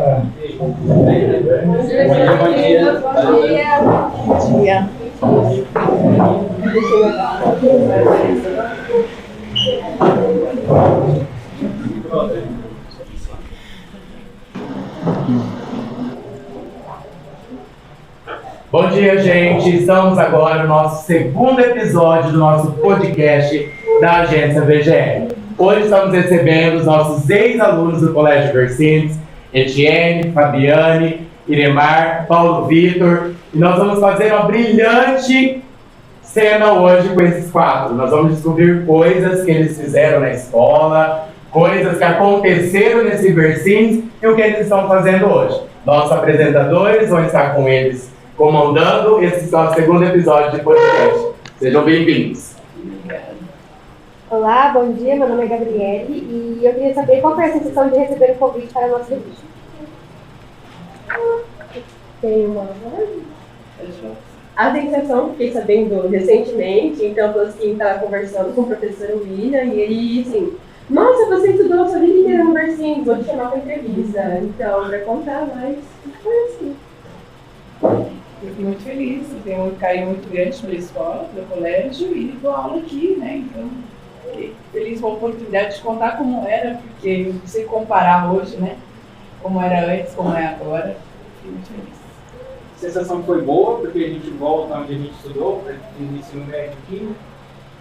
Bom dia. Bom dia, gente. Estamos agora no nosso segundo episódio do nosso podcast da Agência VGL. Hoje estamos recebendo os nossos ex-alunos do Colégio Vercintes, Etienne, Fabiane, Iremar, Paulo Vitor, e nós vamos fazer uma brilhante cena hoje com esses quatro. Nós vamos descobrir coisas que eles fizeram na escola, coisas que aconteceram nesse Vercintes e o que eles estão fazendo hoje. Nossos apresentadores vão estar com eles comandando esse nosso segundo episódio de podcast. Sejam bem-vindos. Olá, bom dia, meu nome é Gabriele e eu queria saber qual foi a sensação de receber o convite para a nossa revista. Tem uma... A sensação, fiquei sabendo recentemente, então eu estava conversando com o professor William e ele, assim, nossa, você estudou a sua vida inteira no Vercintes, vou te chamar para entrevista. Então, para contar mais, foi assim. Eu fiquei muito feliz, tenho um carinho muito grande pela escola, pelo colégio e dou aula aqui, né? Então, fiquei feliz com a oportunidade de contar como era, porque eu não sei comparar hoje, né? Como era antes, como é agora. Fiquei muito feliz. A sensação foi boa, porque a gente volta onde a gente estudou, no ensino médio aqui.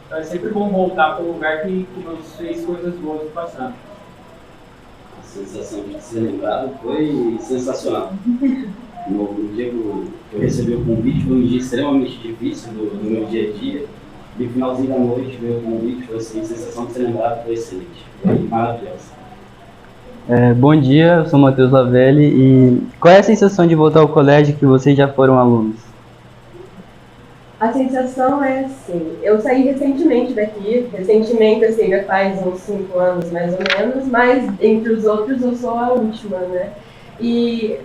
Então é sempre bom voltar para um lugar que nos fez coisas boas no passado. A sensação de ser lembrado foi sensacional. No dia que eu recebi o convite, foi um dia extremamente difícil do meu dia a dia. No finalzinho da noite, veio o convite, foi assim, a sensação de ser lembrado foi excelente, foi maravilhosa. Bom dia, eu sou o Matheus Lavelli e qual é a sensação de voltar ao colégio que vocês já foram alunos? A sensação é assim, eu saí recentemente daqui, assim, já faz uns 5 anos mais ou menos, mas entre os outros eu sou a última, né? E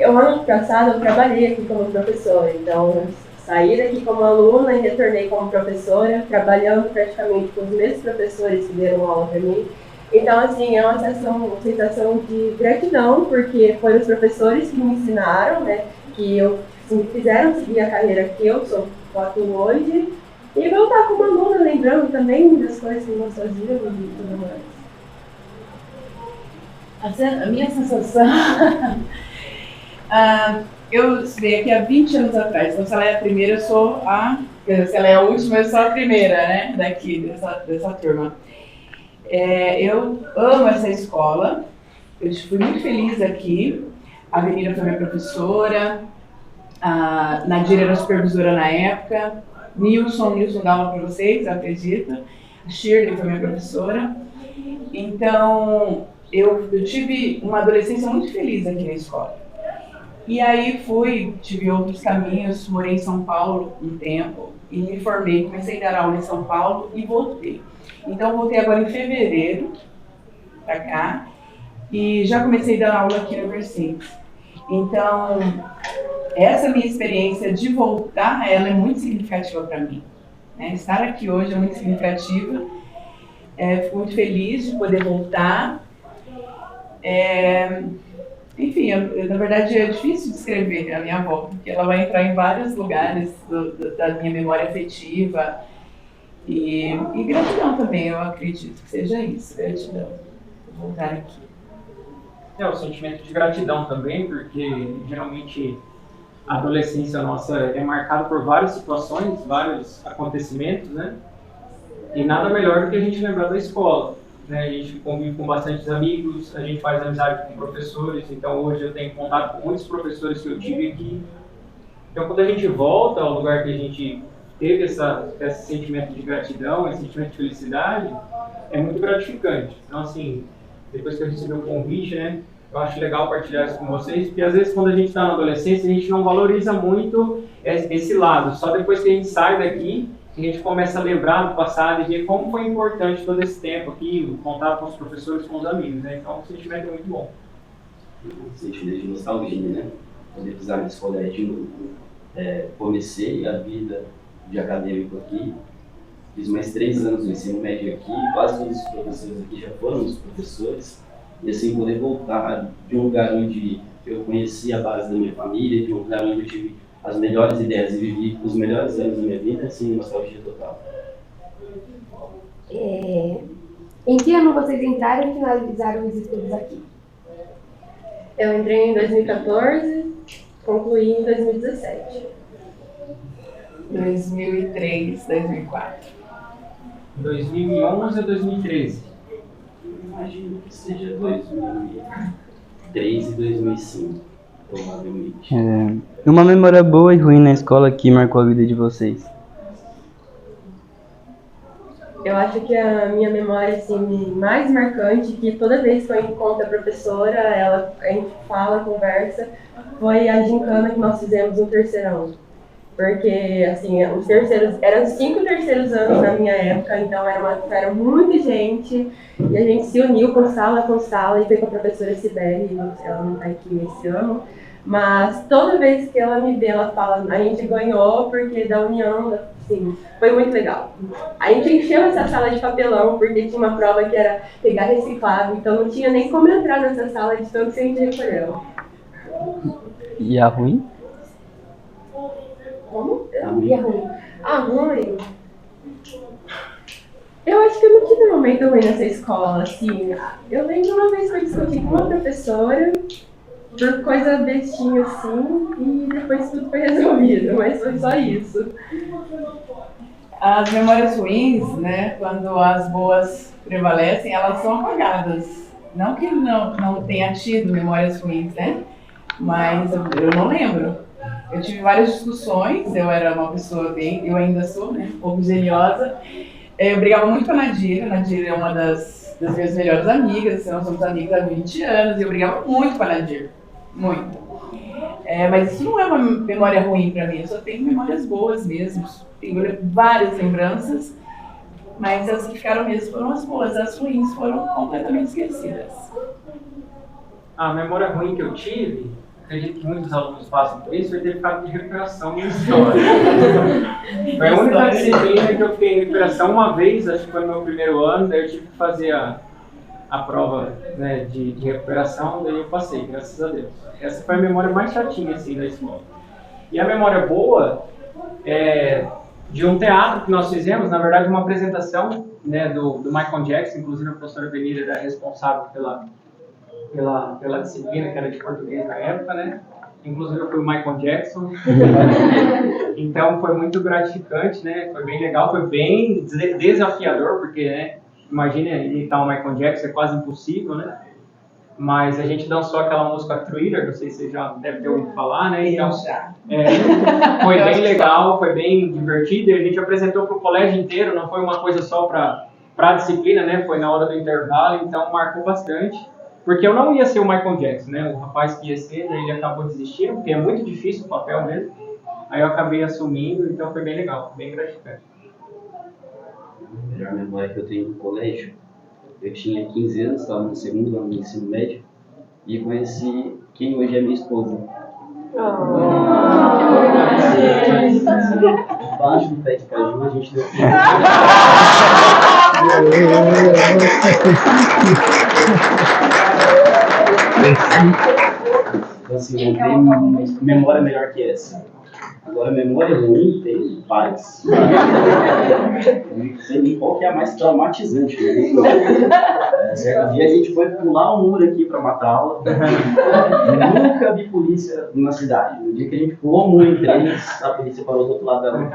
ano passado eu trabalhei aqui como professora, então eu saí daqui como aluna e retornei como professora, trabalhando praticamente com os mesmos professores que deram aula para mim. Então, assim, é uma sensação de gratidão, porque foram os professores que me ensinaram, né, que me fizeram seguir a carreira que eu atuo hoje, e voltar como aluna, lembrando também das coisas que nós fazíamos e tudo mais. A minha sensação... eu estudei aqui há 20 anos atrás, então se ela é a primeira, se ela é a última, eu sou a primeira, né, daqui, dessa turma. Eu amo essa escola, eu fui muito feliz aqui, a Avenida foi minha professora, a Nadira era supervisora na época, Nilson dava aula para vocês, acredita, a Shirley foi minha professora, então eu tive uma adolescência muito feliz aqui na escola. E aí tive outros caminhos, morei em São Paulo um tempo e me formei, comecei a dar aula em São Paulo e voltei. Então voltei agora em fevereiro para cá e já comecei a dar aula aqui no Vercintes. Então, essa minha experiência de voltar, ela é muito significativa para mim. Né? Estar aqui hoje é muito significativa, fico muito feliz de poder voltar. Enfim, na verdade é difícil descrever a minha avó, porque ela vai entrar em vários lugares da minha memória afetiva e gratidão também, eu acredito que seja isso, gratidão por voltar aqui. O sentimento de gratidão também, porque geralmente a adolescência nossa é marcada por várias situações, vários acontecimentos, né? E nada melhor do que a gente lembrar da escola. Né, a gente convive com bastantes amigos, a gente faz amizade com professores, então hoje eu tenho contato com muitos professores que eu tive aqui. Então quando a gente volta ao lugar que a gente teve esse sentimento de gratidão, esse sentimento de felicidade, é muito gratificante. Então assim, depois que eu recebi o convite, né, eu acho legal partilhar isso com vocês, porque às vezes quando a gente está na adolescência a gente não valoriza muito esse lado, só depois que a gente sai daqui a gente começa a lembrar do passado e ver como foi importante todo esse tempo aqui, o contato com os professores, com os amigos, né? Então o sentimento é muito bom. Um sentimento de nostalgia, né? Poder pisar nesse colégio de novo. Comecei a vida de acadêmico aqui, fiz mais 3 anos no ensino médio aqui, quase todos os professores aqui já foram os professores, e assim poder voltar de um lugar onde eu conheci a base da minha família, de um lugar onde eu tive as melhores ideias e vivi os melhores anos da minha vida, assim, nostalgia total. Em que ano vocês entraram e finalizaram os estudos aqui? Eu entrei em 2014, concluí em 2017. 2003, 2004. 2011 ou 2013? Imagino que seja 2003 e 2005, provavelmente. Uma memória boa e ruim na escola que marcou a vida de vocês? Eu acho que a minha memória assim, mais marcante, que toda vez que eu encontro a professora, a gente fala, conversa, foi a gincana que nós fizemos no terceirão. Porque, assim, os terceiros, eram 5 terceiros anos na minha época, então era muita gente, e a gente se uniu com sala, e foi com a professora Sibeli, ela não está aqui esse ano, mas toda vez que ela me vê, ela fala, a gente ganhou porque da união, assim, foi muito legal. A gente encheu essa sala de papelão, porque tinha uma prova que era pegar reciclável, então não tinha nem como entrar nessa sala de tanto que a gente recolheu. E a ruim? Como? E a ruim? A ruim? Eu acho que eu não tive um momento ruim nessa escola, assim. Eu lembro uma vez que eu discuti com uma professora por coisa bestinha assim, e depois tudo foi resolvido, mas foi só isso. As memórias ruins, né, quando as boas prevalecem, elas são apagadas. Não que não tenha tido memórias ruins, né? Mas eu não lembro. Eu tive várias discussões, eu era uma pessoa bem, eu ainda sou, né, um pouco geniosa. Eu brigava muito com a Nadira é uma das minhas melhores amigas, nós somos amigas há 20 anos, e eu brigava muito com a Nadira, muito. Mas isso não é uma memória ruim para mim, eu só tenho memórias boas mesmo, tenho várias lembranças, mas as que ficaram mesmo foram as boas, as ruins foram completamente esquecidas. A memória ruim que eu tive, acredito que muitos alunos passam por isso, foi ter ficado de recuperação em história. Foi a única disciplina que eu fiquei em recuperação uma vez, acho que foi no meu primeiro ano, daí eu tive que fazer a prova, né, de recuperação, daí eu passei, graças a Deus. Essa foi a memória mais chatinha assim, da escola. E a memória boa é de um teatro que nós fizemos, na verdade uma apresentação, né, do Michael Jackson, inclusive a professora Benira era responsável pela disciplina que era de português na época, né? Inclusive eu fui o Michael Jackson. Então foi muito gratificante, né? Foi bem legal, foi bem desafiador, porque, né, imagina imitar o Michael Jackson, é quase impossível, né? Mas a gente dançou aquela música Thriller, não sei se você já deve ter ouvido falar, né? Então, foi bem legal, foi bem divertido, e a gente apresentou para o colégio inteiro, não foi uma coisa só para a disciplina, né? Foi na hora do intervalo, então marcou bastante. Porque eu não ia ser o Michael Jackson, né? O rapaz que ia ser, ele acabou desistindo, porque é muito difícil o papel mesmo. Aí eu acabei assumindo, então foi bem legal, bem gratificante. A melhor memória que eu tenho do colégio, eu tinha 15 anos, estava no segundo ano do ensino médio, e conheci quem hoje é minha esposa. Embaixo do pé de caju, a gente deu Então, assim, não tem uma memória melhor que essa. Agora, memória ruim tem várias. Não sei nem qual que é a mais traumatizante. Certo dia a gente foi pular um muro aqui para matar a aula. Nunca vi polícia na cidade. No dia que a gente pulou o muro em três, a polícia parou do outro lado da rua.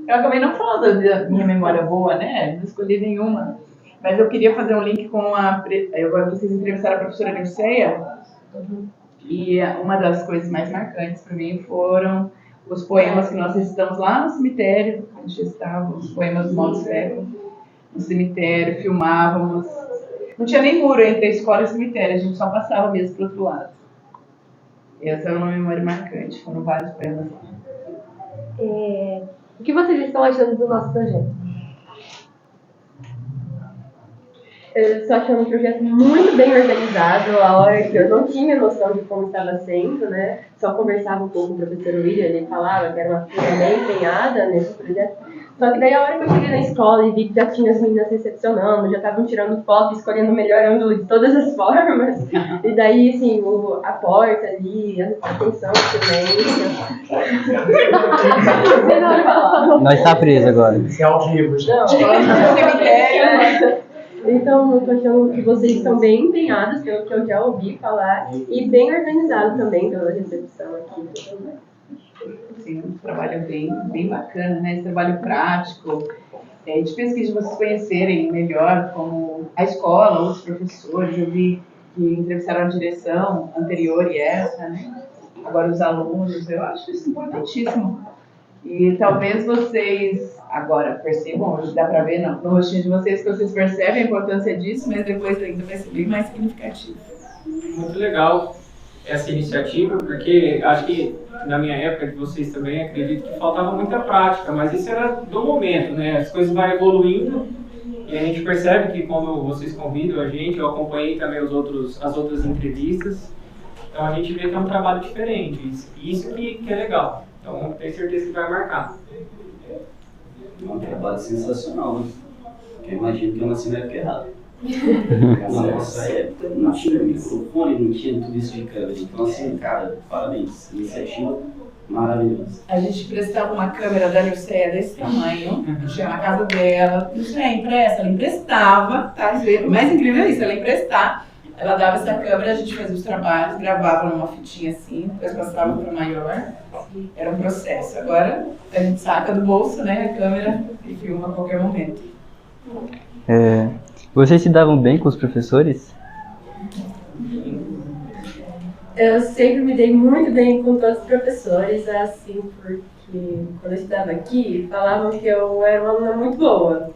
Eu acabei não falando da minha memória boa, né? Não escolhi nenhuma. Mas eu queria fazer um link com agora vocês entrevistaram a professora Dirceia. E uma das coisas mais marcantes para mim foram os poemas que nós recitamos lá no cemitério, onde estávamos, os poemas do Modo Século, no cemitério, filmávamos. Não tinha nem muro entre a escola e o cemitério, a gente só passava mesmo para o outro lado. Essa é uma memória marcante, foram vários poemas lá. O que vocês estão achando do nosso projeto? Eu estou achando um projeto muito bem organizado, a hora que eu não tinha noção de como estava sendo, né? Só conversava um pouco com o professor William, ele falava que era uma turma bem empenhada nesse projeto. Só que daí a hora que eu cheguei na escola e vi que já tinha as meninas recepcionando, já estavam tirando foto, escolhendo o melhor ângulo de todas as formas. E daí, assim, a porta ali, a atenção, o silêncio. Nós tá preso agora. Isso é ao vivo, gente. Não, então, eu tô achando que vocês estão bem empenhados, pelo que eu já ouvi falar, e bem organizados também pela recepção aqui. Sim, um trabalho bem bacana, né? Esse trabalho prático, de pesquisa, de vocês conhecerem melhor como a escola, outros professores. Eu vi que entrevistaram a direção anterior e essa, né? Agora os alunos, eu acho isso importantíssimo. E talvez vocês agora percebam, dá para ver no rostinho de vocês que vocês percebem a importância disso, mas depois ainda vai ser bem mais significativo. Muito legal essa iniciativa, porque acho que na minha época, de vocês também, acredito que faltava muita prática, mas isso era do momento, né? As coisas vão evoluindo e a gente percebe que quando vocês convidam a gente, eu acompanhei também as outras entrevistas, então a gente vê que é um trabalho diferente, isso que é legal, então tenho certeza que vai marcar. É um trabalho sensacional, né? Eu imagino que eu nasci na época errada. Na nossa época não tinha microfone, não tinha tudo isso de câmera. Então, assim, cara, parabéns. Iniciativa maravilhosa. A gente prestava uma câmera da Nilceia desse tamanho, tinha na casa dela, Nilceia, empresta, ela emprestava, tá? O mais incrível é isso, ela emprestar. Ela dava essa câmera, a gente fazia os trabalhos, gravava numa fitinha assim, depois passava para maior. Era um processo. Agora a gente saca do bolso, né, a câmera e filma a qualquer momento. Vocês se davam bem com os professores? Eu sempre me dei muito bem com todos os professores, assim, porque quando eu estudava aqui, falavam que eu era uma aluna muito boa.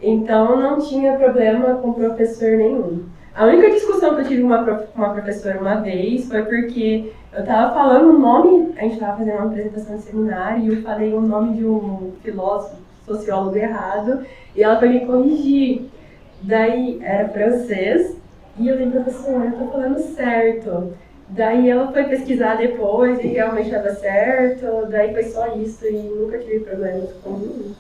Então não tinha problema com professor nenhum. A única discussão que eu tive com uma professora uma vez foi porque eu estava falando o nome, a gente estava fazendo uma apresentação de seminário e eu falei o nome de um filósofo, sociólogo errado, e ela foi me corrigir. Daí era francês e eu falei, professora, eu tô falando certo. Daí ela foi pesquisar depois e realmente estava certo, daí foi só isso e nunca tive problemas com nenhum.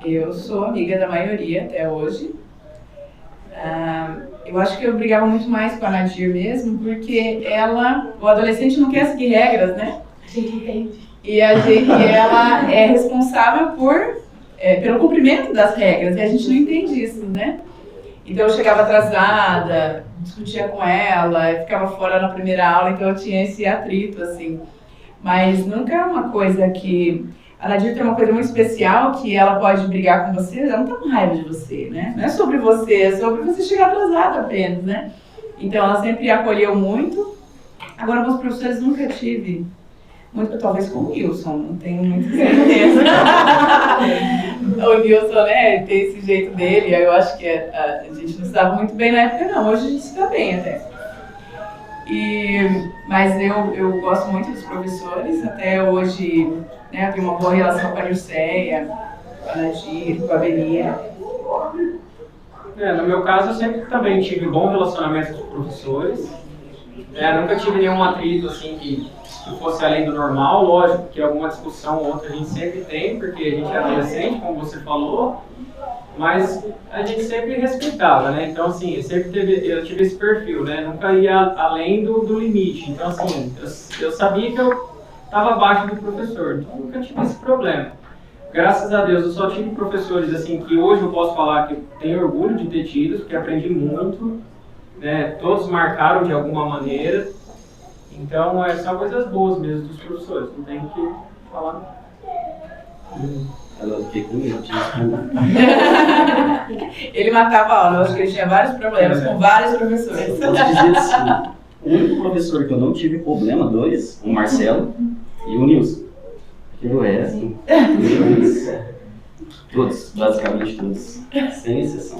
Eu sou amiga da maioria até hoje. Eu acho que eu brigava muito mais com a Nadir mesmo, porque o adolescente não quer seguir regras, né? A gente entende. E ela é responsável pelo cumprimento das regras, e a gente não entende isso, né? Então eu chegava atrasada, discutia com ela, ficava fora na primeira aula, então eu tinha esse atrito, assim. Mas nunca é uma coisa que... A Nadir tem uma coisa muito especial, que ela pode brigar com você, ela não tá com raiva de você, né? Não é sobre você, é sobre você chegar atrasada apenas, né? Então ela sempre acolheu muito. Agora com os professores nunca tive muito, talvez com o Wilson, não tenho muita certeza. O Wilson, né, tem esse jeito dele, eu acho que a gente não estava muito bem na época, não. Hoje a gente está bem até. Mas eu gosto muito dos professores, até hoje, né, eu tenho uma boa relação com a Nilceia, com a Nadir, com a Avenida. No meu caso, eu sempre também tive bom relacionamento com os professores. Nunca tive nenhum atrito assim que fosse além do normal. Lógico que alguma discussão ou outra a gente sempre tem, porque a gente é adolescente, como você falou, mas a gente sempre respeitava, né? Então, assim, eu tive esse perfil, né? Nunca ia além do limite. Então, assim, eu sabia que eu estava abaixo do professor, então nunca tive esse problema. Graças a Deus, eu só tive professores, assim, que hoje eu posso falar que eu tenho orgulho de ter tido, porque aprendi muito, né? Todos marcaram de alguma maneira. Então, são coisas boas mesmo dos professores, não tem que falar. Eu fiquei com medo disso. Ele matava a aula, eu acho que ele tinha vários problemas com vários professores. Eu posso dizer assim, o único professor que eu não tive problema, o Marcelo e o Nilson. Que o resto, todos, basicamente todos, sem exceção.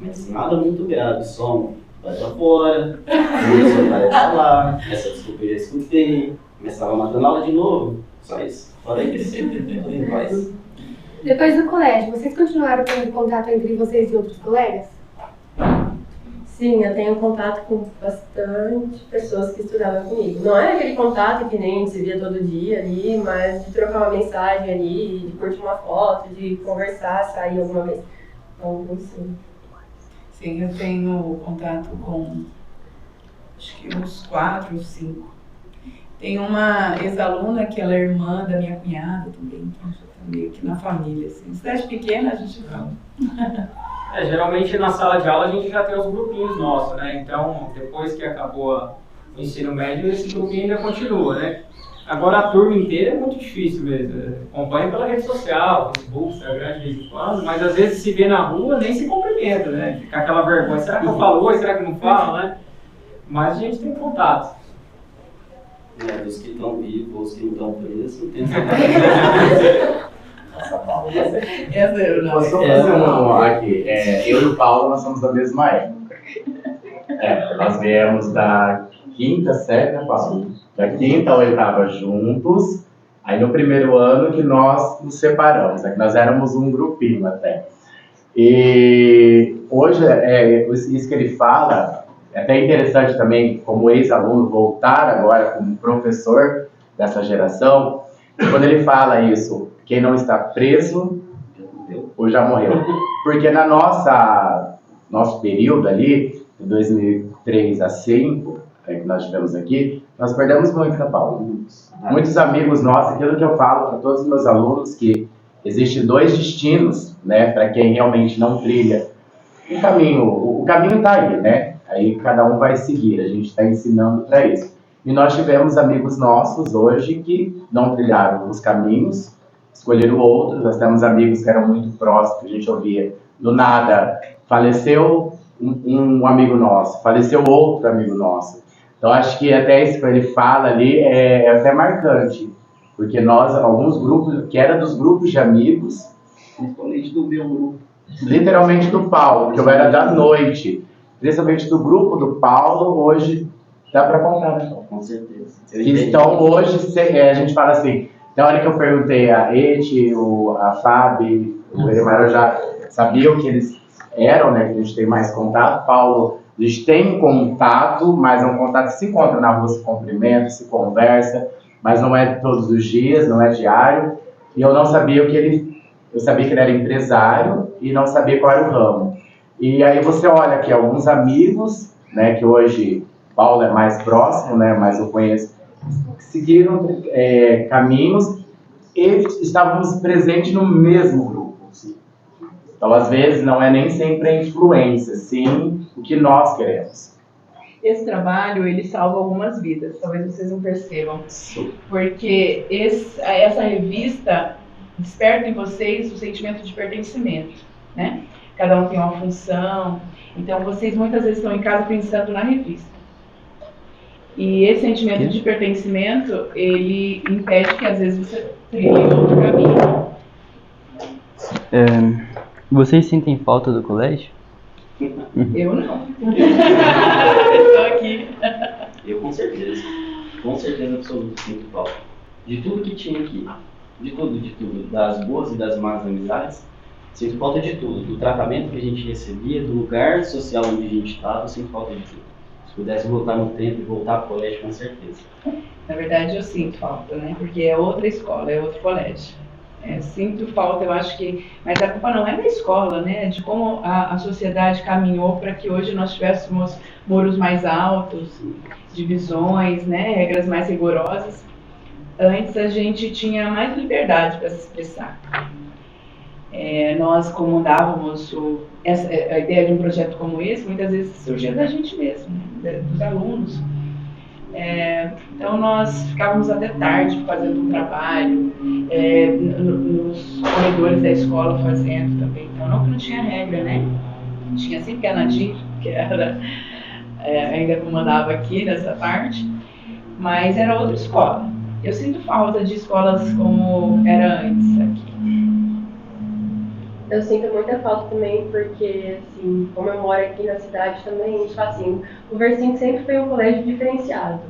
Mas nada muito grave, só vai pra fora, o Nilson vai pra lá, essa desculpa eu já escutei, mas estava matando a aula de novo, só isso. Fora isso, faz. Depois do colégio, vocês continuaram tendo contato entre vocês e outros colegas? Sim, eu tenho contato com bastante pessoas que estudavam comigo. Não é aquele contato que nem se via todo dia ali, mas de trocar uma mensagem ali, de curtir uma foto, de conversar, sair alguma vez. Então, sim. Sim, eu tenho contato com acho que uns 4 ou 5. Tem uma ex-aluna que ela é irmã da minha cunhada também, então já tá meio que na família, assim. Cidade pequena a gente fala. Geralmente na sala de aula a gente já tem os grupinhos nossos, né? Então, depois que acabou o ensino médio, esse grupinho ainda continua, né? Agora a turma inteira é muito difícil mesmo. Acompanha pela rede social, Facebook, Instagram, de vez em quando, mas às vezes se vê na rua nem se cumprimenta, né? Fica aquela vergonha, será que eu falo oi, será que não falo, né? Mas a gente tem contato. Dos que estão vivos, os que não estão presos, não tem Essa eu não. Posso só fazer uma aqui? Eu e o Paulo, nós somos da mesma época. Nós viemos da quinta série, né, Paulo? Da quinta à oitava juntos. Aí no primeiro ano que nós nos separamos, que nós éramos um grupinho até. E hoje, isso que ele fala, é até interessante também, como ex-aluno, voltar agora como professor dessa geração. Quando ele fala isso, quem não está preso ou já morreu. Porque na nosso período ali, de 2003 a 2005, que nós tivemos aqui, nós perdemos muito, né, Paulo? Muitos amigos nossos, aquilo que eu falo para todos os meus alunos, que existem 2 destinos, né, para quem realmente não trilha um caminho. O caminho está aí, né? Aí cada um vai seguir, a gente está ensinando para isso. E nós tivemos amigos nossos hoje que não trilharam os caminhos, escolheram outros. Nós temos amigos que eram muito próximos, que a gente ouvia. Do nada, faleceu um amigo nosso, faleceu outro amigo nosso. Então, acho que até isso que ele fala ali é até marcante. Porque nós, alguns grupos, que era dos grupos de amigos, principalmente do meu grupo. Literalmente do Paulo, que eu era da noite. Principalmente do grupo do Paulo, hoje dá para contar, né? Com certeza. Que estão hoje, a gente fala assim, na hora que eu perguntei a Eti, a Fábio, o Eremar, eu já sabia o que eles eram, né? Que a gente tem mais contato. Paulo, a gente tem contato, mas é um contato que se encontra na rua, se cumprimenta, se conversa, mas não é todos os dias, não é diário. E eu não sabia eu sabia que ele era empresário e não sabia qual era o ramo. E aí você olha aqui alguns amigos, né, que hoje Paulo é mais próximo, né, mas eu conheço, seguiram caminhos e estávamos presentes no mesmo grupo. Então, às vezes, não é nem sempre a influência, sim o que nós queremos. Esse trabalho, ele salva algumas vidas, talvez vocês não percebam. Porque essa revista desperta em vocês o sentimento de pertencimento, né? Cada um tem uma função, então vocês muitas vezes estão em casa pensando na revista. E esse sentimento de pertencimento, ele impede que às vezes você trilhe outro caminho. Vocês sentem falta do colégio? Eu não. Estou aqui. Eu com certeza absoluta sinto falta. De tudo que tinha aqui, de tudo, das boas e das más amizades, sinto falta de tudo, do tratamento que a gente recebia, do lugar social onde a gente estava, sinto falta de tudo. Se pudesse voltar no tempo e voltar para o colégio, com certeza. Na verdade, eu sinto falta, né? Porque é outra escola, é outro colégio. Sinto falta, eu acho que... Mas a culpa não é da escola, né? De como a sociedade caminhou para que hoje nós tivéssemos muros mais altos, divisões, né? Regras mais rigorosas. Antes a gente tinha mais liberdade para se expressar. Nós comandávamos a ideia de um projeto como esse, muitas vezes surgia da gente mesmo, né? Dos alunos. Então nós ficávamos até tarde fazendo um trabalho, nos corredores da escola fazendo também. Então não tinha regra, né? Tinha sempre a Nadir, que ainda comandava aqui nessa parte, mas era outra escola. Eu sinto falta de escolas como era antes aqui. Eu sinto muita falta também, porque, assim, como eu moro aqui na cidade também, a gente fala assim, o Versim sempre foi um colégio diferenciado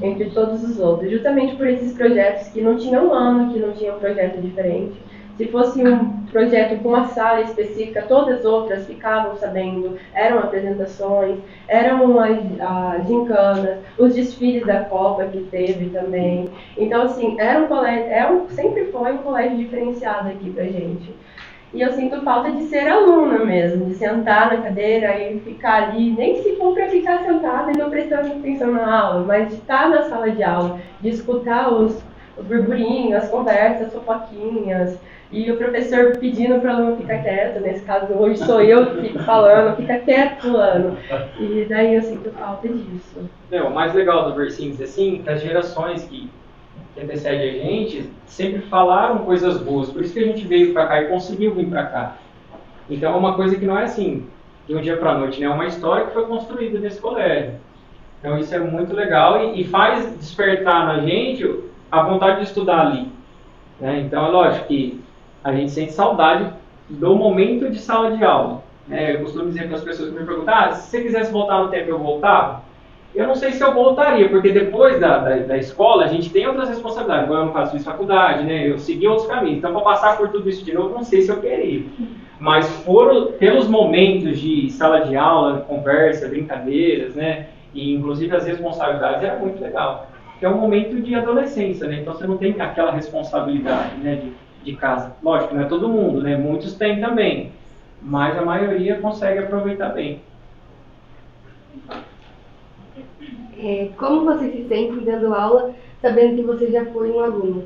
entre todos os outros, justamente por esses projetos que não tinham um ano, que não tinham um projeto diferente. Se fosse um projeto com uma sala específica, todas as outras ficavam sabendo, eram apresentações, eram as gincanas, os desfiles da Copa que teve também. Então, assim, era um colégio, sempre foi um colégio diferenciado aqui pra gente. E eu sinto falta de ser aluna mesmo, de sentar na cadeira e ficar ali, nem se for para ficar sentada e não prestando atenção na aula, mas de estar na sala de aula, de escutar os burburinhos, as conversas, as fofoquinhas, e o professor pedindo para o aluno ficar quieto, nesse caso hoje sou eu que fico falando, fica quieto fulano. E daí eu sinto falta disso. O mais legal do Versins, assim, que as gerações que antecedem a gente sempre falaram coisas boas, por isso que a gente veio para cá e conseguiu vir para cá. Então é uma coisa que não é assim, de um dia para a noite, né? É uma história que foi construída nesse colégio. Então isso é muito legal e faz despertar na gente a vontade de estudar ali. Né? Então é lógico que a gente sente saudade do momento de sala de aula. Né? Eu costumo dizer para as pessoas que me perguntam, se você quisesse voltar no tempo, eu voltava? Eu não sei se eu voltaria, porque depois da escola a gente tem outras responsabilidades. Agora eu não faço fiz faculdade, né? Eu segui outros caminhos. Então, para passar por tudo isso de novo, não sei se eu queria. Mas pelos momentos de sala de aula, conversa, brincadeiras, né? E inclusive as responsabilidades, era muito legal. É um momento de adolescência, né? Então você não tem aquela responsabilidade, né? De casa. Lógico, não é todo mundo, né? Muitos têm também. Mas a maioria consegue aproveitar bem. Como você se sente dando aula, sabendo que você já foi um aluno?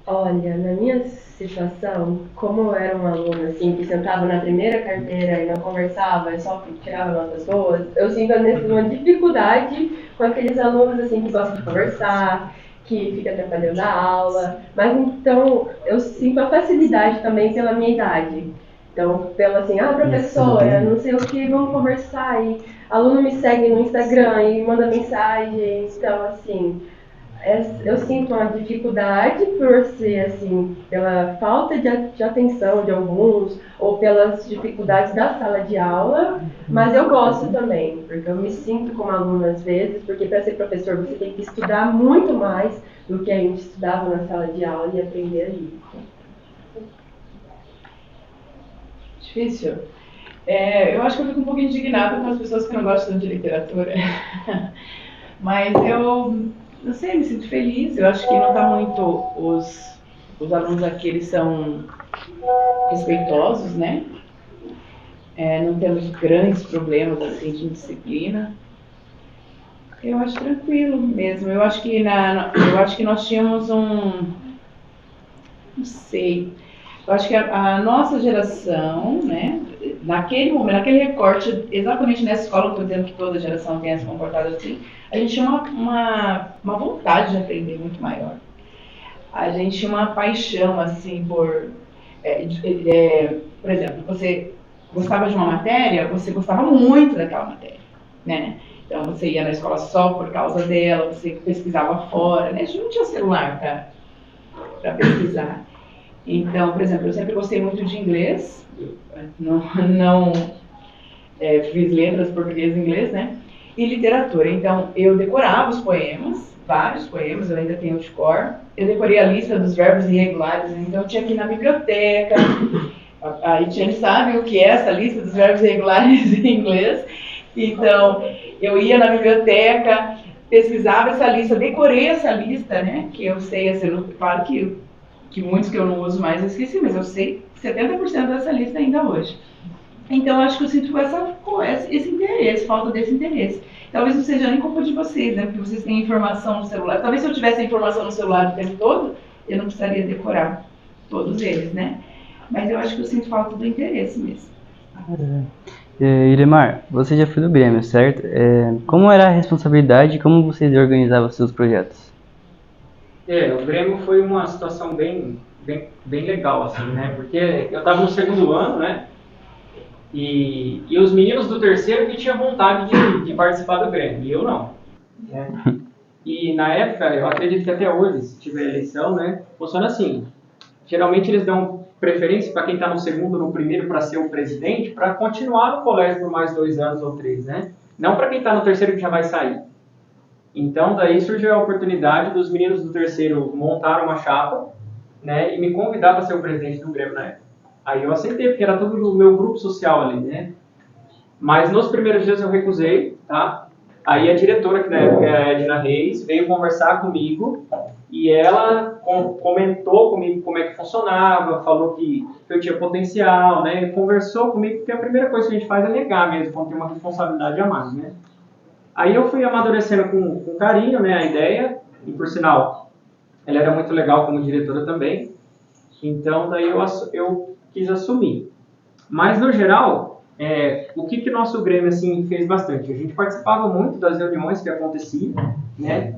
Olha, na minha situação, como eu era uma aluna assim, que sentava na primeira carteira e não conversava, e só tirava notas boas, eu sinto uma dificuldade com aqueles alunos assim que gostam de conversar, que fica atrapalhando a aula, mas então eu sinto a facilidade também pela minha idade. Então, pela assim, professora, não sei o que, vamos conversar, e aluno me segue no Instagram e manda mensagem, então assim, eu sinto uma dificuldade por ser assim, pela falta de atenção de alguns, ou pelas dificuldades da sala de aula, mas eu gosto também, porque eu me sinto como aluna às vezes, porque para ser professor você tem que estudar muito mais do que a gente estudava na sala de aula e aprender ali. Difícil. Eu acho que eu fico um pouco indignada com as pessoas que não gostam de literatura. Mas eu não sei, me sinto feliz. Eu acho que não está muito... Os alunos aqui, eles são respeitosos, né? Não temos grandes problemas assim, de disciplina. Eu acho tranquilo mesmo. Eu acho que nós tínhamos não sei... Eu acho que a nossa geração, né, naquele momento, naquele recorte, exatamente nessa escola, não estou dizendo que toda geração tenha se comportado assim, a gente tinha uma vontade de aprender muito maior. A gente tinha uma paixão, assim, por exemplo, você gostava de uma matéria, você gostava muito daquela matéria, né? Então você ia na escola só por causa dela, você pesquisava fora, né? A gente não tinha celular para pesquisar. Então, por exemplo, eu sempre gostei muito de inglês, não fiz letras português e inglês, né? E literatura. Então, eu decorava os poemas, vários poemas, eu ainda tenho de cor. Eu decorei a lista dos verbos irregulares, então eu tinha que ir na biblioteca. Aí tinha que saber o que é essa lista dos verbos irregulares em inglês. Então, eu ia na biblioteca, pesquisava essa lista, decorei essa lista, né? Que eu sei, assim, claro que muitos que eu não uso mais eu esqueci, mas eu sei 70% dessa lista ainda hoje. Então, acho que eu sinto com esse interesse, falta desse interesse. Talvez não seja nem culpa de vocês, né? Porque vocês têm informação no celular. Talvez se eu tivesse a informação no celular o tempo todo, eu não precisaria decorar todos eles, né? Mas eu acho que eu sinto falta do interesse mesmo. Iremar, você já foi do Grêmio, certo? Como era a responsabilidade e como vocês organizavam seus projetos? O Grêmio foi uma situação bem legal, assim, né? Porque eu estava no segundo ano, né? E os meninos do terceiro que tinham vontade de participar do Grêmio, e eu não. Né? E na época, eu acredito que até hoje, se tiver eleição, né? Funciona assim. Geralmente eles dão preferência para quem está no segundo, no primeiro, para ser o presidente, para continuar no colégio por mais 2 anos ou 3, né? Não para quem está no terceiro que já vai sair. Então, daí surgiu a oportunidade dos meninos do terceiro montar uma chapa, né, e me convidava a ser o presidente do Grêmio na época. Aí eu aceitei, porque era tudo do meu grupo social ali, né? Mas nos primeiros dias eu recusei, tá? Aí a diretora, que na época era a Edna Reis, veio conversar comigo e ela comentou comigo como é que funcionava, falou que eu tinha potencial, né? Conversou comigo, porque a primeira coisa que a gente faz é negar mesmo, quando tem uma responsabilidade a mais, né? Aí eu fui amadurecendo com carinho, né, a ideia, e por sinal, ela era muito legal como diretora também, então daí eu quis assumir. Mas no geral, o que o nosso Grêmio assim, fez bastante? A gente participava muito das reuniões que aconteciam, né?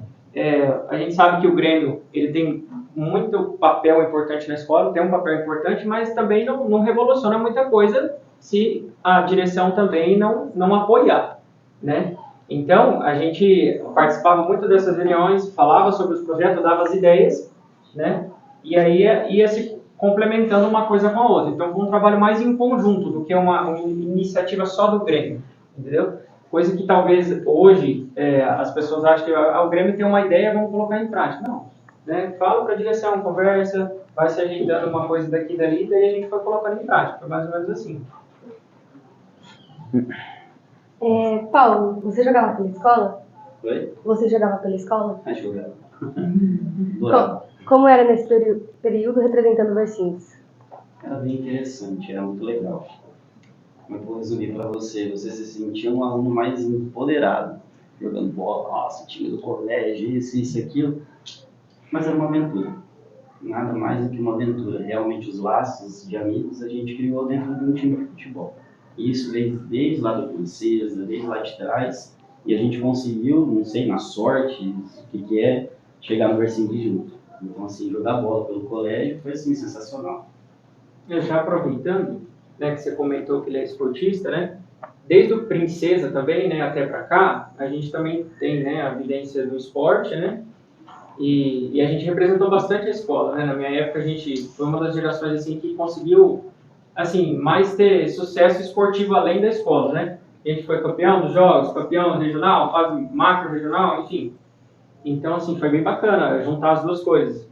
A gente sabe que o Grêmio ele tem muito papel importante na escola, tem um papel importante, mas também não revoluciona muita coisa se a direção também não apoiar, né? Então, a gente participava muito dessas reuniões, falava sobre os projetos, dava as ideias, né? E aí ia se complementando uma coisa com a outra. Então, foi um trabalho mais em conjunto do que uma iniciativa só do Grêmio, entendeu? Coisa que talvez hoje as pessoas acham que o Grêmio tem uma ideia, vamos colocar em prática. Não, né? Fala para a direção, conversa, vai se ajeitando uma coisa daqui e dali, daí a gente foi colocando em prática. Foi mais ou menos assim. Paulo, você jogava pela escola? Oi? Você jogava pela escola? Acho que eu adorava. Como era nesse período representando o Vercinhos? Era bem interessante, era muito legal. Como é que eu vou resumir para você? Você se sentia um aluno mais empoderado, jogando bola, nossa, time do colégio, isso, aquilo. Mas era uma aventura. Nada mais do que uma aventura. Realmente os laços de amigos a gente criou dentro de um time de futebol. Isso desde lá da Princesa, desde lá de trás. E a gente conseguiu, não sei, na sorte, o que é, chegar no Vercinho junto. Então, assim, jogar bola pelo colégio foi, assim, sensacional. Eu já aproveitando, né, que você comentou que ele é esportista, né? Desde o Princesa também, né, até para cá, a gente também tem, né, a vivência do esporte, né? E a gente representou bastante a escola, né? Na minha época, a gente foi uma das gerações, assim, que conseguiu, assim, mais ter sucesso esportivo além da escola, né? A gente foi campeão dos jogos, campeão regional, fase macro regional, enfim. Então, assim, foi bem bacana juntar as duas coisas.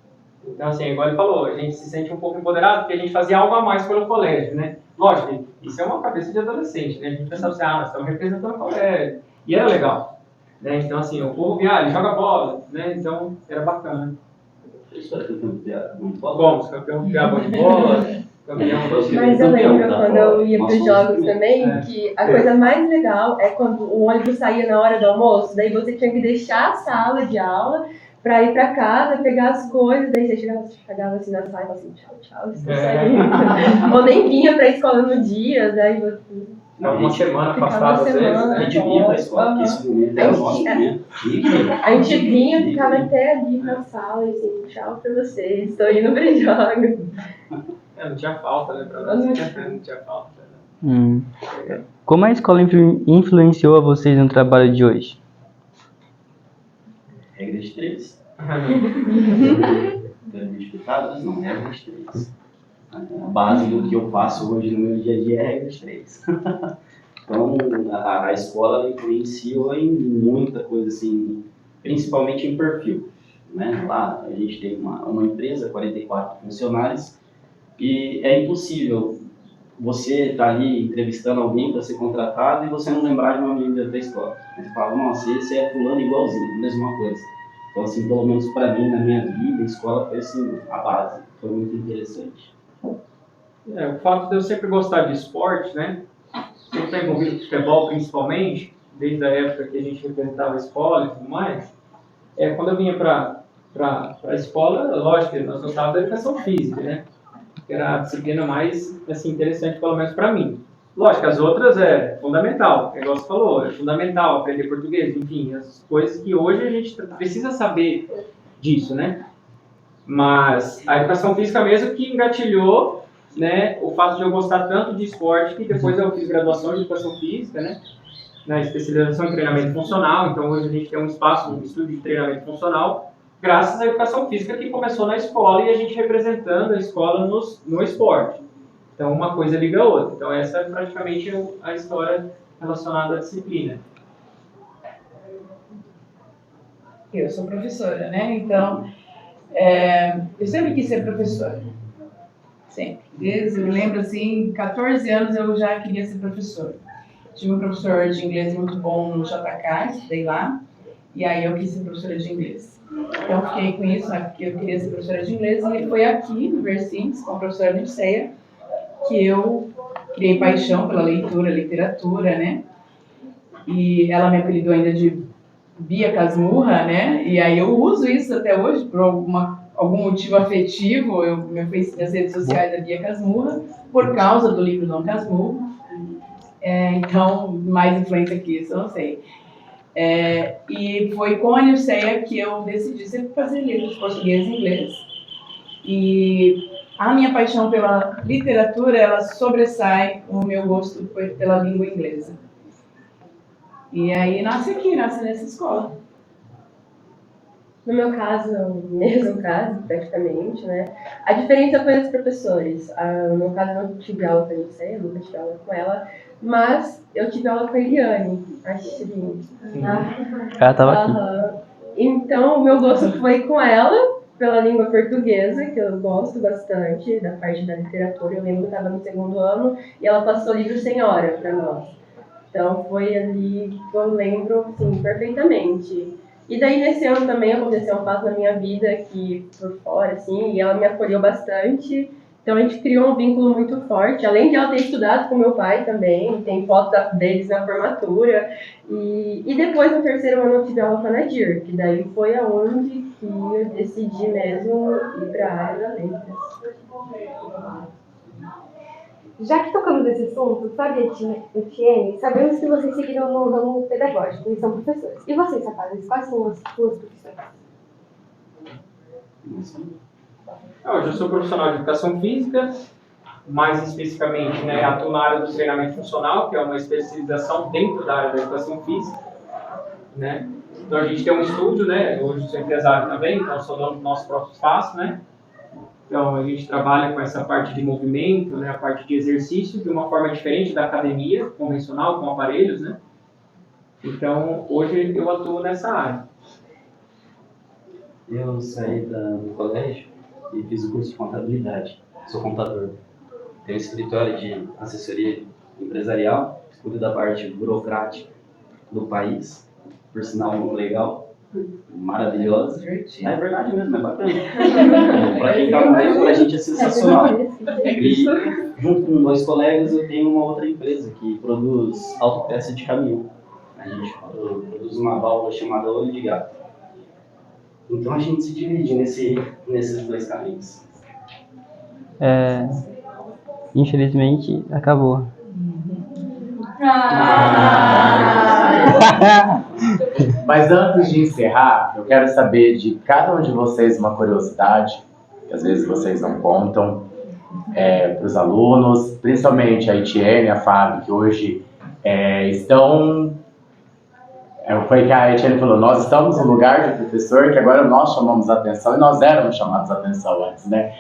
Então, assim, igual ele falou, a gente se sente um pouco empoderado porque a gente fazia algo a mais pelo colégio, né? Lógico, isso é uma cabeça de adolescente, né? A gente pensava assim, nós estamos representando o colégio. E era legal, né? Então, assim, o povo via, ele joga bola, né? Então, era bacana. Isso era campeão de bola? Bom, campeão de bola, campeão de Mas eu lembro quando eu ia para os jogos também, que que a coisa mais legal é quando o ônibus saía na hora do almoço, daí você tinha que deixar a sala de aula para ir para casa, pegar as coisas, daí você chegava assim na sala e falava assim, tchau, estou saindo. Ou nem vinha para a escola no dia, daí você... Uma semana afastada, às vezes. A gente vinha para a escola, porque esse momento era o nosso momento. A gente vinha, ficava até ali na sala e assim, tchau para vocês, estou indo para os jogos. Não tinha falta, né? Pra nós não tinha falta. Como a escola influenciou a vocês no trabalho de hoje? Regra de 3. Disputadas, não, regra de 3. A base do que eu faço hoje no meu dia a dia é regra de 3. Então, a escola ela influenciou em muita coisa, assim, principalmente em perfil. Né? Lá a gente tem uma empresa, 44 funcionários, e é impossível você estar ali entrevistando alguém para ser contratado e você não lembrar de uma menina da escola. Você fala, nossa, esse é fulano igualzinho, mesma coisa. Então, assim, pelo menos para mim, na minha vida, a escola foi assim, a base. Foi muito interessante. O fato de eu sempre gostar de esporte, né? Sempre estar envolvido com futebol, principalmente, desde a época que a gente representava a escola e tudo mais, quando eu vinha para a escola, lógico, nós gostávamos da educação física, né? Que era a disciplina mais assim, interessante, pelo menos para mim. Lógico, as outras é fundamental, o negócio falou, é fundamental aprender português, enfim, as coisas que hoje a gente precisa saber disso, né? Mas a educação física mesmo que engatilhou, né, o fato de eu gostar tanto de esporte, que depois eu fiz graduação de educação física, né? Na especialização em treinamento funcional, então hoje a gente tem um espaço, um estudo de treinamento funcional, graças à educação física que começou na escola e a gente representando a escola no esporte. Então, uma coisa liga a outra. Então, essa é praticamente a história relacionada à disciplina. Eu sou professora, né? Então, Eu sempre quis ser professora. Sempre. Desde, eu me lembro assim, 14 anos eu já queria ser professora. Tive um professor de inglês muito bom no JK, estudei lá, e aí eu quis ser professora de inglês. Então fiquei com isso, né, porque eu queria ser professora de inglês, e foi aqui no Versins, com a professora Nilceia, que eu criei paixão pela leitura, literatura, né? E ela me apelidou ainda de Bia Casmurra, né? E aí eu uso isso até hoje por algum motivo afetivo. Minhas redes sociais é Bia Casmurra, por causa do livro Dom Casmurro. Então, mais influência que isso, eu não sei. E foi com a Nilceia que eu decidi sempre fazer livros de português e inglês. E a minha paixão pela literatura, ela sobressai o meu gosto pela língua inglesa. E aí nasce nessa escola. No meu caso, no mesmo caso, praticamente, né? A diferença foi os professores. No meu caso, eu não tive aula com a Nilceia, eu nunca tive aula com ela, mas eu tive aula com a Eliane, a Chirinha. Ela tava aqui. Então, o meu gosto foi com ela, pela língua portuguesa, que eu gosto bastante, da parte da literatura. Eu lembro que eu estava no 2º ano e ela passou livro sem hora para nós. Então, foi ali que eu lembro, assim, perfeitamente. E daí, nesse ano também aconteceu um fato na minha vida que, por fora, assim, e ela me acolheu bastante. Então, a gente criou um vínculo muito forte. Além de ela ter estudado com meu pai também, tem fotos deles na formatura. E depois, no 3º ano, eu tive aula com a Nadir, que daí foi aonde que eu decidi mesmo ir para a área da letras. Já que tocamos nesse assunto, Fábio e Etienne, sabemos que vocês seguiram no ramo pedagógico e são professores. E vocês, rapazes, quais são as suas profissões? Hoje eu sou profissional de educação física, mais especificamente, né, atuo na área do treinamento funcional, que é uma especialização dentro da área da educação física, né? Então a gente tem um estúdio, né? Hoje eu sou empresário também, então sou dono do nosso próprio espaço, né? Então a gente trabalha com essa parte de movimento, né, a parte de exercício, de uma forma diferente da academia convencional, com aparelhos, né? Então hoje eu atuo nessa área. Eu saí do colégio e fiz o curso de contabilidade. Sou contador. Tenho um escritório de assessoria empresarial, cuido da parte burocrática do país, por sinal muito legal, maravilhosa. É verdade mesmo, é bacana. Para quem está no meio, para a gente é sensacional. E junto com 2 colegas eu tenho uma outra empresa que produz autopeça de caminhão. A gente produz uma válvula chamada olho de gato. Então a gente se divide nesses 2 caminhos. Infelizmente, acabou. Mas antes de encerrar, eu quero saber de cada um de vocês uma curiosidade, que às vezes vocês não contam, para os alunos, principalmente a Etienne e a Fábio, que hoje estão... Foi que a Etienne falou, nós estamos no lugar de professor, que agora nós chamamos a atenção, e nós éramos chamados a atenção antes, né?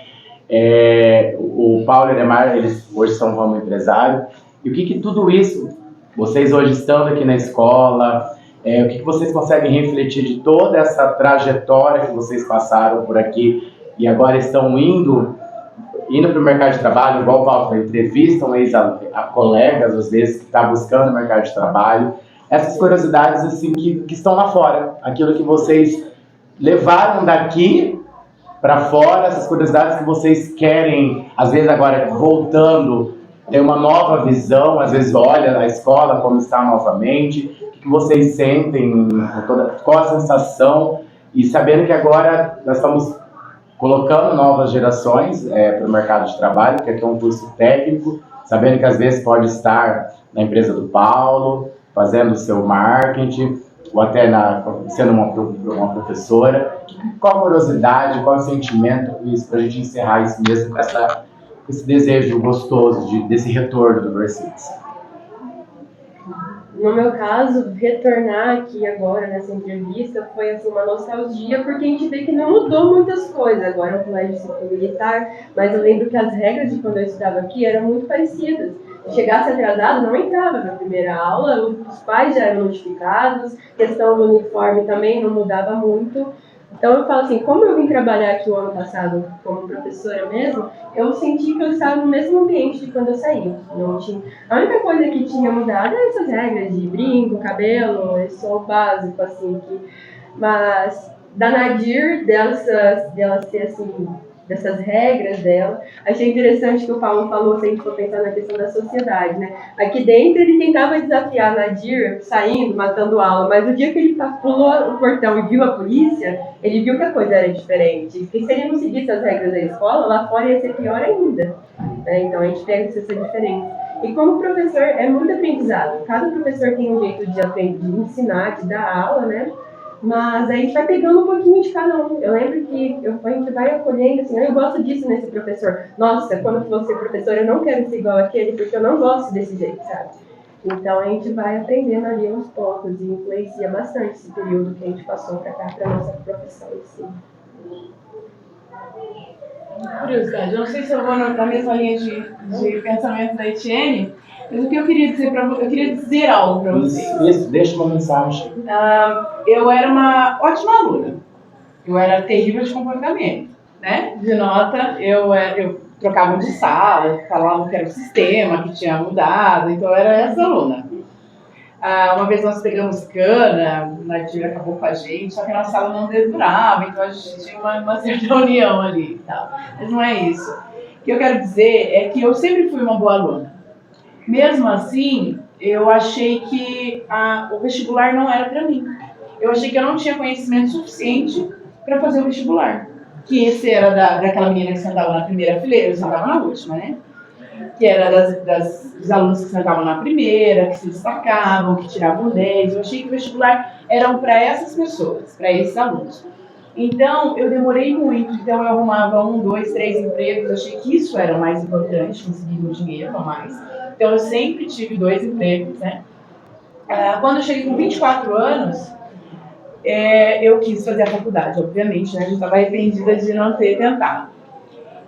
O Paulo e o Ademar, eles hoje são um ramo empresário. E o que tudo isso, vocês hoje estando aqui na escola, o que vocês conseguem refletir de toda essa trajetória que vocês passaram por aqui e agora estão indo para o mercado de trabalho, igual o Paulo falou, entrevistam colegas, às vezes, que estão buscando o mercado de trabalho. Essas curiosidades assim, que estão lá fora, aquilo que vocês levaram daqui para fora, essas curiosidades que vocês querem, às vezes agora voltando, ter uma nova visão, às vezes olha a escola como está novamente, o que vocês sentem, qual a sensação, e sabendo que agora nós estamos colocando novas gerações para o mercado de trabalho, que aqui é um curso técnico, sabendo que às vezes pode estar na empresa do Paulo, fazendo o seu marketing, ou até sendo uma professora. Qual a curiosidade, qual o sentimento, isso, para a gente encerrar isso mesmo, com esse desejo gostoso desse retorno do Versins? No meu caso, retornar aqui agora nessa entrevista foi assim, uma nostalgia, porque a gente vê que não mudou muitas coisas. Agora é um colégio civil militar, mas eu lembro que as regras de quando eu estudava aqui eram muito parecidas. Se chegasse atrasado, não entrava na primeira aula, os pais já eram notificados, questão do uniforme também não mudava muito. Então eu falo assim, como eu vim trabalhar aqui o ano passado como professora mesmo, eu senti que eu estava no mesmo ambiente de quando eu saí. Não tinha... A única coisa que tinha mudado é essas regras de brinco, cabelo, esse só o básico, assim, mas da Nadir, dela ser assim, dessas regras dela, achei interessante que o Paulo falou, se a gente for pensar na questão da sociedade, né? Aqui dentro ele tentava desafiar a Nadir, saindo, matando aula, mas o dia que ele pulou o portão e viu a polícia, ele viu que a coisa era diferente. E se ele não seguisse as regras da escola, lá fora ia ser pior ainda. Né? Então a gente pega essa diferença. E como professor, é muito aprendizado. Cada professor tem um jeito de aprender, de ensinar, de dar aula, né? Mas a gente vai pegando um pouquinho de cada um. Eu lembro que a gente vai acolhendo, assim, eu gosto disso nesse professor. Nossa, quando eu for ser professor, eu não quero ser igual aquele, porque eu não gosto desse jeito, sabe? Então a gente vai aprendendo ali aos poucos e influencia bastante esse período que a gente passou para cá, para nossa profissão, assim. Curiosidade, eu não sei se eu vou na mesma linha de pensamento da Etienne, mas o que eu queria dizer eu queria dizer algo para vocês. Isso, deixa uma mensagem. Eu era uma ótima aluna. Eu era terrível de comportamento, né? De nota, eu trocava de sala, falava que era o sistema que tinha mudado, então eu era essa aluna. Uma vez nós pegamos cana, a Nadir acabou com a gente, só que a nossa sala não durava, então a gente tinha uma certa união ali e tal. Mas não é isso. O que eu quero dizer é que eu sempre fui uma boa aluna. Mesmo assim, eu achei que o vestibular não era para mim. Eu achei que eu não tinha conhecimento suficiente para fazer o vestibular. Que esse era daquela menina que sentava na primeira fileira, eu sentava na última, né? Que era dos alunos que sentavam na primeira, que se destacavam, que tiravam 10. Eu achei que o vestibular era para essas pessoas, para esses alunos. Então, eu demorei muito. Então, eu arrumava 1, 2, 3 empregos. Achei que isso era o mais importante, conseguir o dinheiro a mais. Então, eu sempre tive 2 empregos, né? Quando eu cheguei com 24 anos, eu quis fazer a faculdade, obviamente, né? Eu estava arrependida de não ter tentado.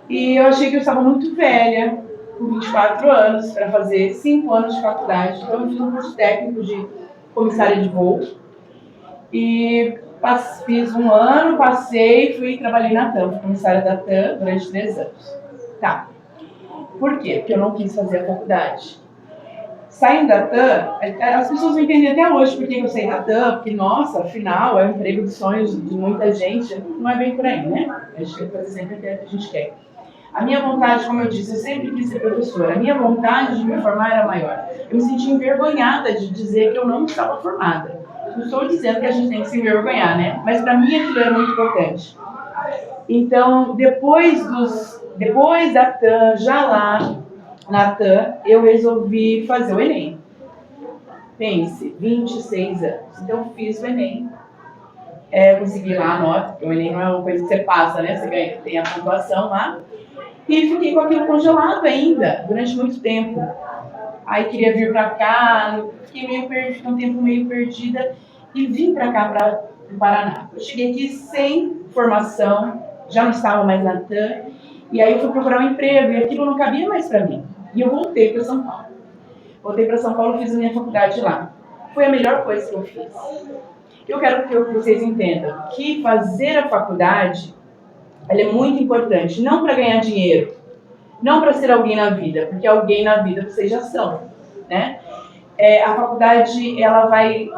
E eu achei que eu estava muito velha, com 24 anos, para fazer 5 anos de faculdade. Então, eu fiz um curso técnico de comissária de voo. E fiz 1 ano, passei, trabalhei na TAM, fui comissária da TAM durante 3 anos. Tá. Por quê? Porque eu não quis fazer a faculdade. Saindo da TAM, as pessoas não entendem até hoje por que eu saí da TAM, porque, nossa, afinal, é o emprego dos sonhos de muita gente. Não é bem por aí, né? A gente tem que fazer sempre o que a gente quer. A minha vontade, como eu disse, eu sempre quis ser professora. A minha vontade de me formar era maior. Eu me sentia envergonhada de dizer que eu não estava formada. Não estou dizendo que a gente tem que se envergonhar, né? Mas para mim aquilo era muito importante. Então, depois da TAM, já lá na TAM, eu resolvi fazer o Enem. Pense, 26 anos. Então, eu fiz o Enem. Consegui lá a nota, porque o Enem não é uma coisa que você passa, né? Você ganha, tem a pontuação lá. E fiquei com aquilo congelado ainda, durante muito tempo. Aí queria vir pra cá, fiquei um tempo meio perdida, e vim pra cá, para o Paraná. Eu cheguei aqui sem formação, já não estava mais na TAM, e aí eu fui procurar um emprego, e aquilo não cabia mais pra mim. E eu voltei para São Paulo. Voltei para São Paulo e fiz a minha faculdade lá. Foi a melhor coisa que eu fiz. Eu quero que vocês entendam que fazer a faculdade, ela é muito importante, não para ganhar dinheiro, não para ser alguém na vida, porque alguém na vida vocês já são, né? A faculdade, ela vai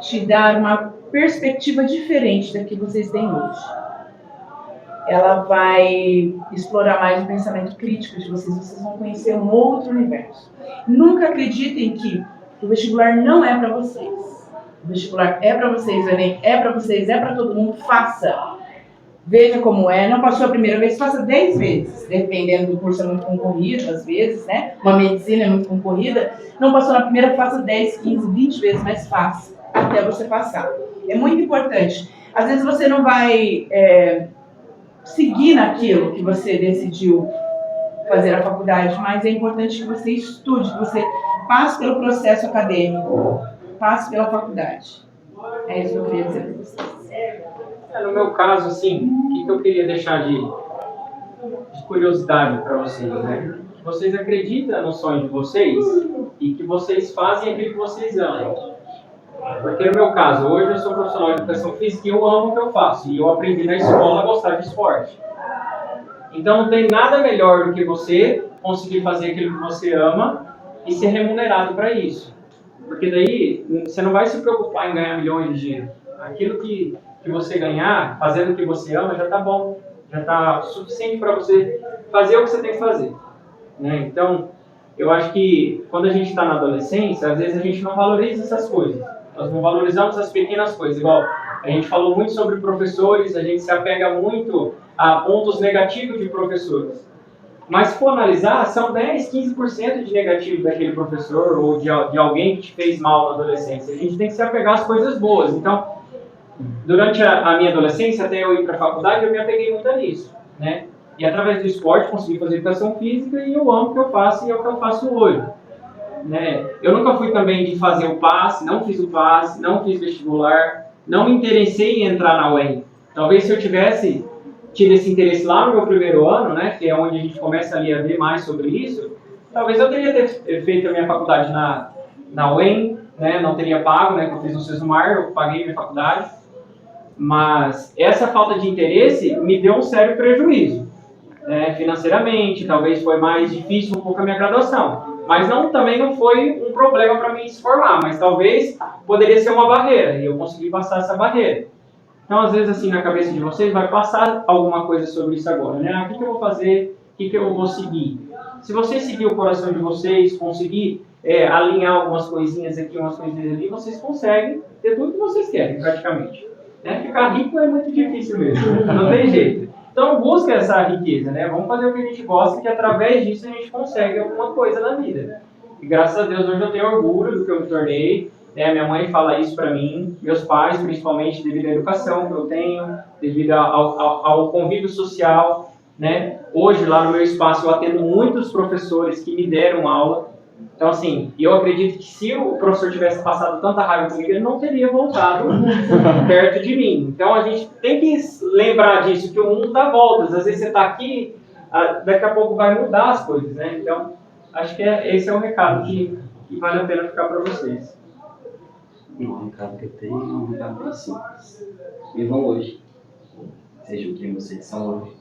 te dar uma perspectiva diferente da que vocês têm hoje. Ela vai explorar mais o pensamento crítico de vocês vão conhecer um outro universo. Nunca acreditem que o vestibular não é para vocês. O vestibular é para vocês, o Enem é para vocês, é para todo mundo, faça. Veja como é, não passou a primeira vez, faça 10 vezes, dependendo do curso, é muito concorrido, às vezes, né? Uma medicina é muito concorrida, não passou na primeira, faça 10, 15, 20 vezes, mas faça, até você passar. É muito importante. Às vezes você não vai seguir naquilo que você decidiu fazer a faculdade, mas é importante que você estude, que você passe pelo processo acadêmico, passe pela faculdade. É isso que eu queria dizer para vocês. No meu caso, assim, o que eu queria deixar de curiosidade para vocês, né? Que vocês acreditam no sonho de vocês e que vocês fazem aquilo que vocês amam. Porque no meu caso, hoje eu sou profissional de educação física e eu amo o que eu faço. E eu aprendi na escola a gostar de esporte. Então não tem nada melhor do que você conseguir fazer aquilo que você ama e ser remunerado para isso. Porque daí você não vai se preocupar em ganhar milhões de dinheiro. Aquilo que você ganhar, fazendo o que você ama, já está bom. Já está suficiente para você fazer o que você tem que fazer. Né? Então, eu acho que quando a gente está na adolescência, às vezes a gente não valoriza essas coisas. Nós não valorizamos as pequenas coisas. Igual a gente falou muito sobre professores, a gente se apega muito a pontos negativos de professores. Mas se for analisar, são 10, 15% de negativo daquele professor ou de alguém que te fez mal na adolescência. A gente tem que se apegar às coisas boas. Então, durante a minha adolescência, até eu ir para a faculdade, eu me apeguei muito nisso, né? E através do esporte consegui fazer educação física e eu amo o que eu faço e é o que eu faço hoje. Né? Eu nunca fui também de fazer o passe, não fiz o passe, não fiz vestibular, não me interessei em entrar na UEM. Talvez se eu tivesse tido esse interesse lá no meu primeiro ano, né, que é onde a gente começa ali a ver mais sobre isso, talvez eu teria feito a minha faculdade na UEM, né, não teria pago, né, que eu fiz no Sesumar, eu paguei minha faculdade, mas essa falta de interesse me deu um sério prejuízo. Financeiramente, talvez foi mais difícil um pouco a minha graduação. Mas também não foi um problema para mim se formar, mas talvez poderia ser uma barreira, e eu consegui passar essa barreira. Então, às vezes, assim, na cabeça de vocês, vai passar alguma coisa sobre isso agora, né? O que eu vou fazer? O que eu vou seguir? Se vocês seguir o coração de vocês, conseguir alinhar algumas coisinhas aqui, umas coisinhas ali, vocês conseguem ter tudo que vocês querem, praticamente. Ficar rico é muito difícil mesmo, não tem jeito. Então, busca essa riqueza, né? Vamos fazer o que a gente gosta, que através disso a gente consegue alguma coisa na vida. E graças a Deus hoje eu tenho orgulho do que eu me tornei. Minha mãe fala isso para mim, meus pais, principalmente devido à educação que eu tenho, devido ao convívio social. Né? Hoje, lá no meu espaço, eu atendo muitos professores que me deram aula. Então, assim, eu acredito que se o professor tivesse passado tanta raiva comigo, ele não teria voltado perto de mim. Então, a gente tem que lembrar disso, que o mundo dá voltas. Às vezes você está aqui, daqui a pouco vai mudar as coisas, né? Então, acho que esse é o recado que vale a pena ficar para vocês. O recado que eu tenho é um recado bem simples. Vivam hoje. Sejam quem vocês são hoje.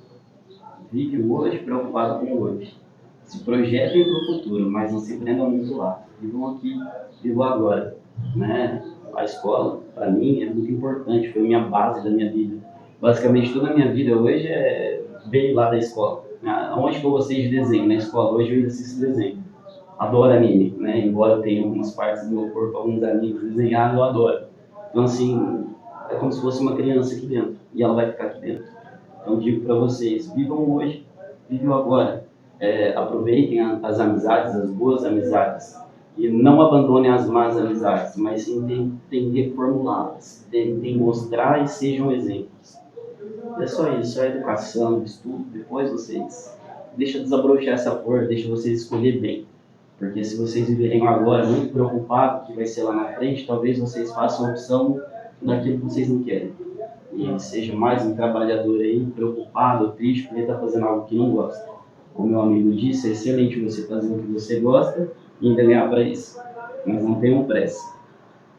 Vive o hoje preocupado com o hoje. Se projetem para o futuro, mas não se prendam muito lá. Vivam aqui, vivam agora. Né? A escola, para mim, é muito importante, foi a minha base da minha vida. Basicamente, toda a minha vida hoje veio lá da escola. Onde que eu gostei de desenho? Na escola, hoje eu ainda assisto desenho. Adoro anime, né? Embora eu tenha algumas partes do meu corpo, alguns animes desenhados, eu adoro. Então, assim, é como se fosse uma criança aqui dentro, e ela vai ficar aqui dentro. Então, digo para vocês, vivam hoje, vivam agora. Aproveitem as amizades, as boas amizades, e não abandonem as más amizades, mas sim tentem reformulá-las, tentem mostrar e sejam exemplos. É só isso, é educação, estudo, depois vocês deixa desabrochar essa cor, deixa vocês escolher bem. Porque se vocês viverem agora muito preocupados que vai ser lá na frente, talvez vocês façam a opção daquilo que vocês não querem. E seja mais um trabalhador aí, preocupado ou triste, porque está fazendo algo que não gosta. Como meu amigo disse, é excelente você fazer o que você gosta e ainda ganhar para isso. Mas não tenham pressa.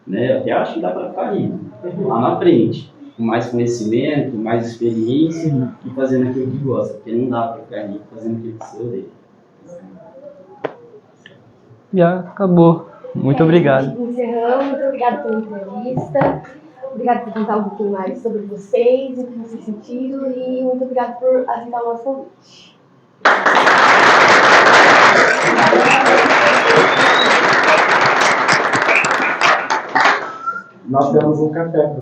Né? Eu até acho que dá para ficar rico lá na frente. Com mais conhecimento, mais experiência e fazendo aquilo que gosta. Porque não dá para ficar rico fazendo aquilo que você odeia. Já acabou. Muito obrigado. Encerramos. Muito obrigada pela entrevista. Obrigada por contar um pouquinho mais sobre vocês, o que vocês sentiram. E muito obrigada por aceitar o nosso convite. Nós temos um café.